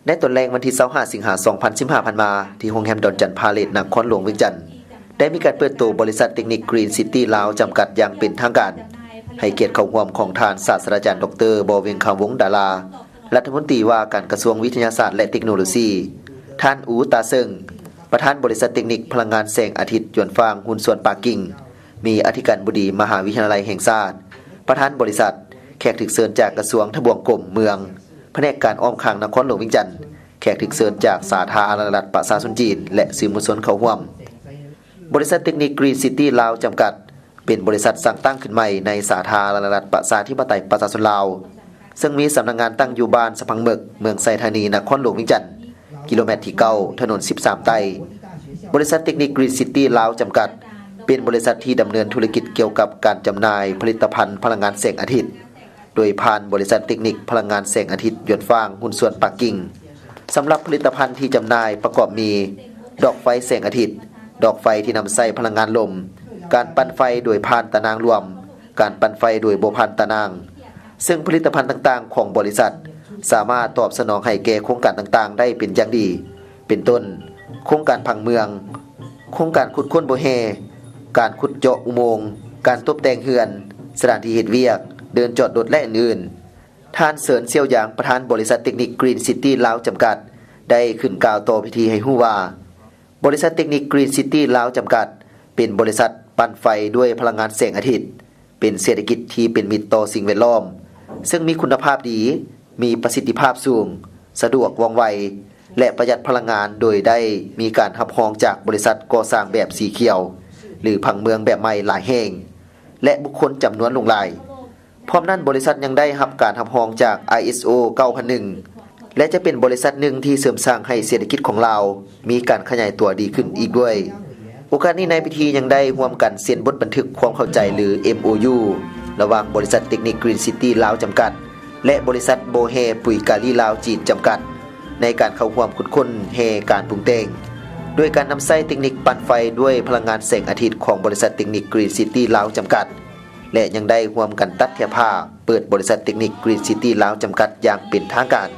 ในตอนแรงวันที่25สิงหาคม2015ผ่านมาที่โรงแรมดอนจันทร์พาเลทนครหลวงเวียงจันทน์ได้มีการเปิดตัวบริษัทเทคนิคกรีนซิตี้ลาวจำกัดอย่างเป็นทางการให้เกียรติเข้าร่วมของทานศาสตราจารย์ดร.บเวียงคำวงศ์ดารารัฐมนตรีว่าการกระทรวงวิทยาศาสตร์และเทคโนโลยีท่านอูตาเซิงประธานบริษัทเทคนิคพลังงานแสงอาทิตย์หยวนฟางหุ้นส่วนปากิ่งมีอธิการบดีมหาวิทยาลัยแห่งชาติประธานบริษัทแขกถึกเชิญจากกระทรวงทบวงกรมเมืองแผนกการอ้อมข้างนครหลวงเวียงจันทน์แขกถึกเชิญจากสาธารณรัฐประชาชนจีนและสื่อมวลชนเข้าร่วมบริษัทเทคนิคกรีนซิตี้ลาวจำกัดเป็นบริษัทสร้างตั้งขึ้นใหม่ในสาธารณรัฐประชาธิปไตยประชาชนลาวซึ่งมีสำนักงานตั้งอยู่บ้านสะพังเมึกเมืองไซธานีนครหลวงเวียงจันทน์กิโลเมตรที่9ถนน13ไต้บริษัทเทคนิคกรีนซิตี้ลาวจำกัดเป็นบริษัทที่ดำเนินธุรกิจเกี่ยวกับการจำหน่ายผลิตภัณฑ์พลังงานแสงอาทิตย์โดยผ่านบริษัทเทคนิคพลังงานแสงอาทิตย์หยวนฟางหุ้นส่วนปักกิ่งสำหรับผลิตภัณฑ์ที่จำหน่ายประกอบมีดอกไฟแสงอาทิตย์ดอกไฟที่นำใส่พลังงานลมการปั่นไฟโดยผ่านตะนางรวมการปั่นไฟโดยบ่ผ่านตะนางซึ่งผลิตภัณฑ์ต่างๆของบริษัทสามารถตอบสนองให้แก่โครงการต่างๆได้เป็นอย่างดีเป็นต้นโครงการผังเมืองโครงการขุดค้นโบเฮการขุดเจาะอุโมงค์การตกแต่งเฮือนสถานที่เฮ็ดเวียกเดินจอดรถและอื่นๆท่านเสริญเซี่ยวหยางประธานบริษัทเทคนิคกรีนซิตี้ลาวจำกัดได้ขึ้นกล่าวต่อพิธีให้ฮู้ว่าบริษัทเทคนิคกรีนซิตี้ลาวจำกัดเป็นบริษัทปั่นไฟด้วยพลังงานแสงอาทิตย์เป็นเศรษฐกิจที่เป็นมิตรต่อสิ่งแวดล้อมซึ่งมีคุณภาพดีมีประสิทธิภาพสูงสะดวกว่องไวและประหยัดพลังงานโดยได้มีการรับรองจากบริษัทก่อสร้างแบบสีเขียวหรือผังเมืองแบบใหม่หลายแห่งและบุคคลจำนวนหลงหลายพร้อมนั้นบริษัทยังได้รับการรับรองจาก ISO 9001และจะเป็นบริษัทหนึ่งที่เสริมสร้างให้เศรษฐกิจของเรามีการขยายตัวดีขึ้นอีกด้วยโอกาสนี้ในพิธียังได้ร่วมกันเซ็นบทบันทึกความเข้าใจหรือ MOU ระหว่างบริษัทเทคนิคกรีนซิตี้ลาวจำกัดและบริษัทโบเฮปุ๋ยกาลีลาวจีนจำกัดในการเข้าร่วมขุดค้นเฮการปรุงแต่งด้วยการนำใช้เทคนิคปั่นไฟด้วยพลังงานแสงอาทิตย์ของบริษัทเทคนิคกรีนซิตี้ลาวจำกัดและยังได้ร่วมกันตัดเทียบผ้าเปิดบริษัทเทคนิคกรีนซิตี้ลาวจำกัดอย่างเป็นทางการ